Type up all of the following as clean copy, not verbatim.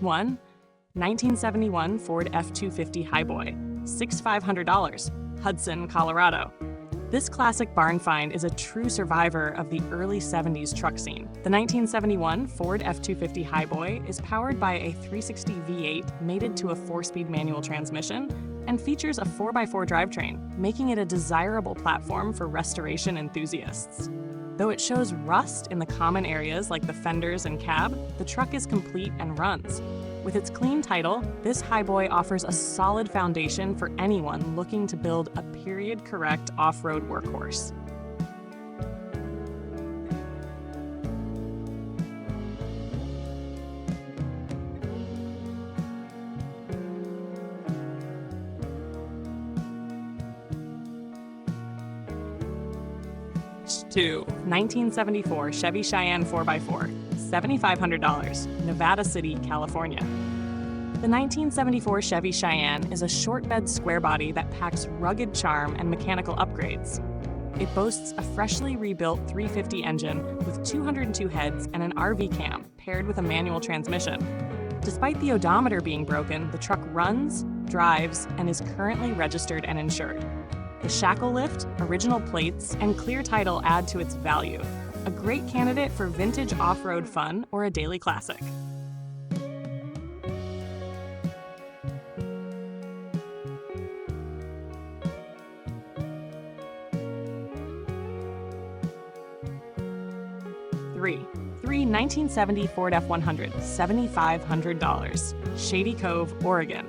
1. 1971 Ford F-250 Highboy, $6,500, Hudson, Colorado. This classic barn find is a true survivor of the early 70s truck scene. The 1971 Ford F-250 Highboy is powered by a 360 V8 mated to a 4-speed manual transmission and features a 4x4 drivetrain, making it a desirable platform for restoration enthusiasts. Though it shows rust in the common areas like the fenders and cab, the truck is complete and runs. With its clean title, this Highboy offers a solid foundation for anyone looking to build a period-correct off-road workhorse. Two, 1974 Chevy Cheyenne 4x4, $7,500, Nevada City, California. The 1974 Chevy Cheyenne is a short-bed square body that packs rugged charm and mechanical upgrades. It boasts a freshly rebuilt 350 engine with 202 heads and an RV cam paired with a manual transmission. Despite the odometer being broken, the truck runs, drives, and is currently registered and insured. The shackle lift, original plates, and clear title add to its value. A great candidate for vintage off-road fun or a daily classic. Three, 1970 Ford F100, $7,500, Shady Cove, Oregon.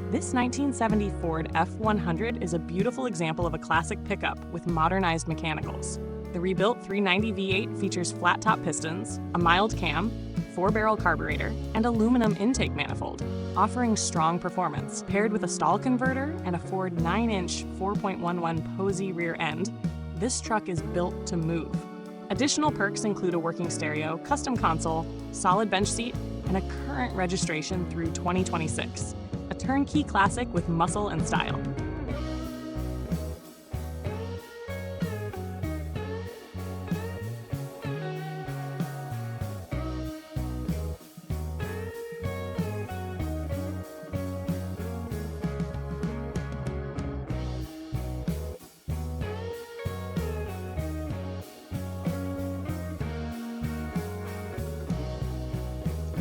This 1970 Ford F100 is a beautiful example of a classic pickup with modernized mechanicals. The rebuilt 390 V8 features flat-top pistons, a mild cam, 4-barrel carburetor, and aluminum intake manifold, offering strong performance. Paired with a stall converter and a Ford 9-inch 4.11 Posey rear end, this truck is built to move. Additional perks include a working stereo, custom console, solid bench seat, and a current registration through 2026. A turnkey classic with muscle and style.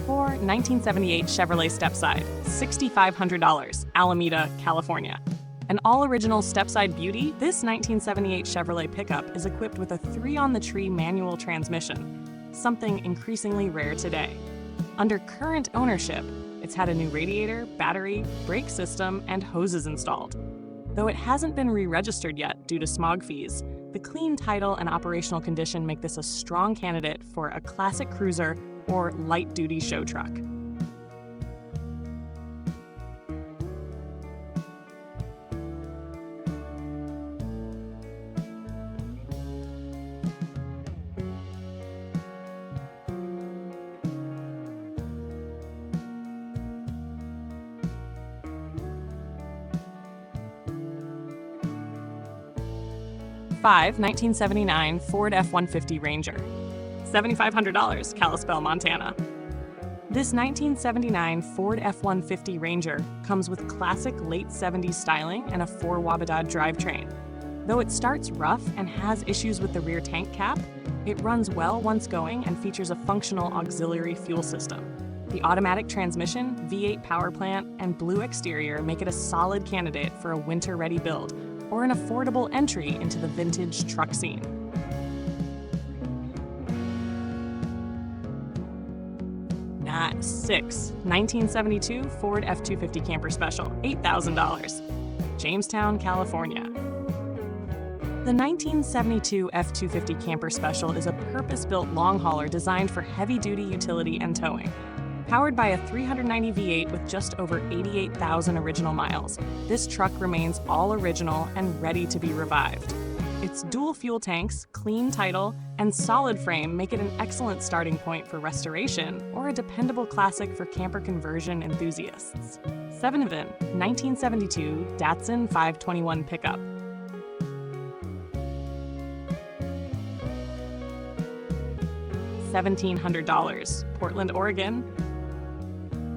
Or 1978 Chevrolet Stepside, $6,500, Alameda, California. An all-original Stepside beauty, this 1978 Chevrolet pickup is equipped with a 3-on-the-tree manual transmission, something increasingly rare today. Under current ownership, it's had a new radiator, battery, brake system, and hoses installed. Though it hasn't been re-registered yet due to smog fees, the clean title and operational condition make this a strong candidate for a classic cruiser or light-duty show truck. Five, 1979 Ford F-150 Ranger, $7,500, Kalispell, Montana. This 1979 Ford F-150 Ranger comes with classic late 70s styling and a 4-Wabadad drivetrain. Though it starts rough and has issues with the rear tank cap, it runs well once going and features a functional auxiliary fuel system. The automatic transmission, V8 power plant, and blue exterior make it a solid candidate for a winter-ready build or an affordable entry into the vintage truck scene. At 6, 1972 Ford F-250 Camper Special, $8,000, Jamestown, California. The 1972 F-250 Camper Special is a purpose-built long hauler designed for heavy-duty utility and towing. Powered by a 390 V8 with just over 88,000 original miles, this truck remains all original and ready to be revived. Its dual fuel tanks, clean title, and solid frame make it an excellent starting point for restoration or a dependable classic for camper conversion enthusiasts. 7. 1972 Datsun 521 Pickup, $1,700, Portland, Oregon.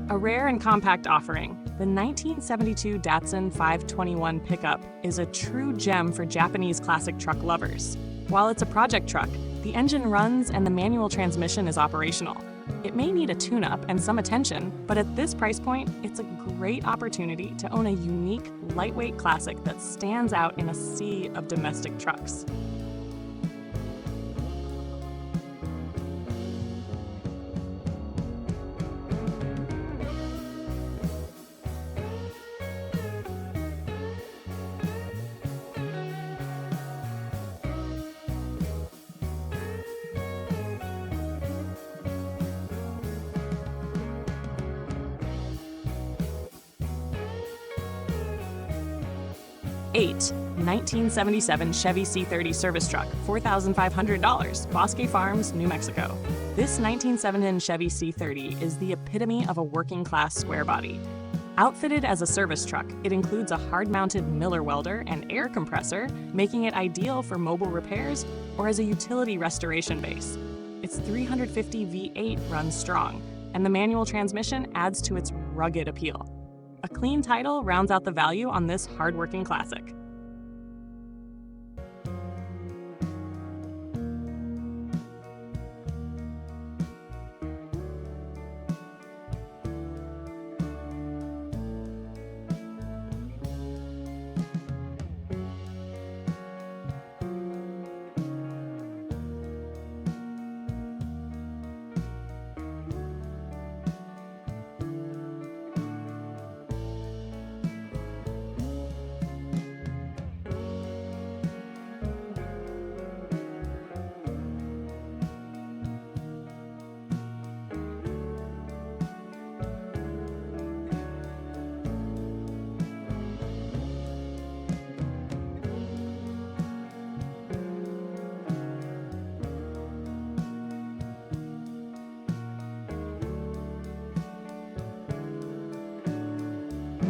A rare and compact offering, the 1972 Datsun 521 pickup is a true gem for Japanese classic truck lovers. While it's a project truck, the engine runs and the manual transmission is operational. It may need a tune-up and some attention, but at this price point, it's a great opportunity to own a unique, lightweight classic that stands out in a sea of domestic trucks. Eight, 1977 Chevy C30 Service Truck, $4,500, Bosque Farms, New Mexico. This 1977 Chevy C30 is the epitome of a working-class square body. Outfitted as a service truck, it includes a hard-mounted Miller welder and air compressor, making it ideal for mobile repairs or as a utility restoration base. Its 350 V8 runs strong, and the manual transmission adds to its rugged appeal. A clean title rounds out the value on this hard-working classic.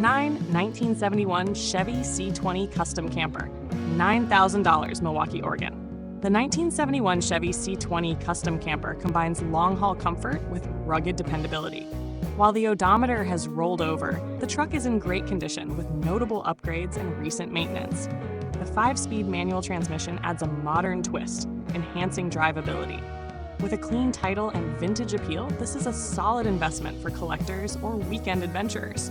Nine, 1971 Chevy C20 Custom Camper, $9,000, Milwaukee, Oregon. The 1971 Chevy C20 Custom Camper combines long-haul comfort with rugged dependability. While the odometer has rolled over, the truck is in great condition with notable upgrades and recent maintenance. The 5-speed manual transmission adds a modern twist, enhancing drivability. With a clean title and vintage appeal, this is a solid investment for collectors or weekend adventurers.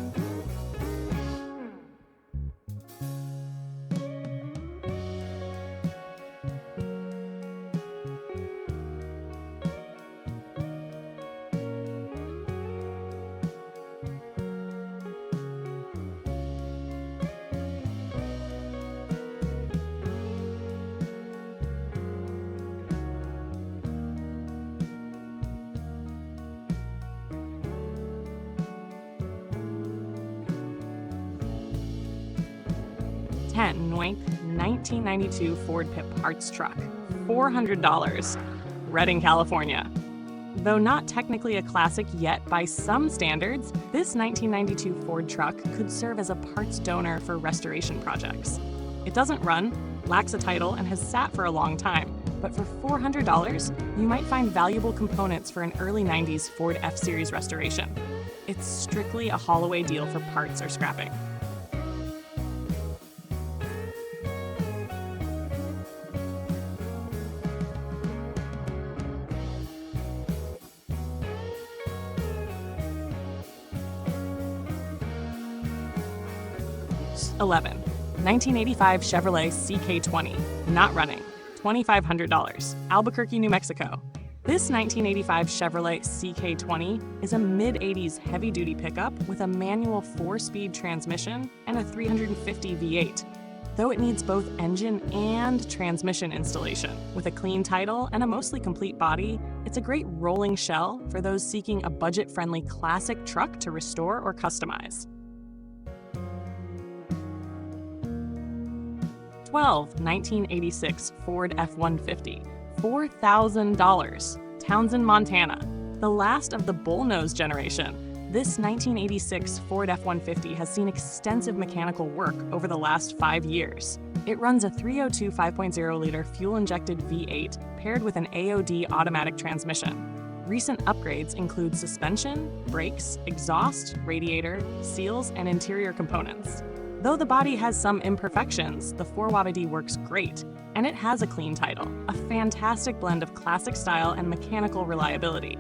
Nointh, 1992 Ford Pip Parts Truck, $400, Redding, California. Though not technically a classic yet by some standards, this 1992 Ford truck could serve as a parts donor for restoration projects. It doesn't run, lacks a title, and has sat for a long time, but for $400, you might find valuable components for an early 90s Ford F-Series restoration. It's strictly a haul-away deal for parts or scrapping. $11, 1985 Chevrolet CK20, not running, $2,500, Albuquerque, New Mexico. This 1985 Chevrolet CK20 is a mid-80s heavy-duty pickup with a manual 4-speed transmission and a 350 V8. Though it needs both engine and transmission installation. With a clean title and a mostly complete body, it's a great rolling shell for those seeking a budget-friendly classic truck to restore or customize. 12, 1986 Ford F-150, $4,000, Townsend, Montana. The last of the bullnose generation, this 1986 Ford F-150 has seen extensive mechanical work over the last 5 years. It runs a 302 5.0-liter fuel-injected V8 paired with an AOD automatic transmission. Recent upgrades include suspension, brakes, exhaust, radiator, seals, and interior components. Though the body has some imperfections, the 4WD works great, and it has a clean title, a fantastic blend of classic style and mechanical reliability.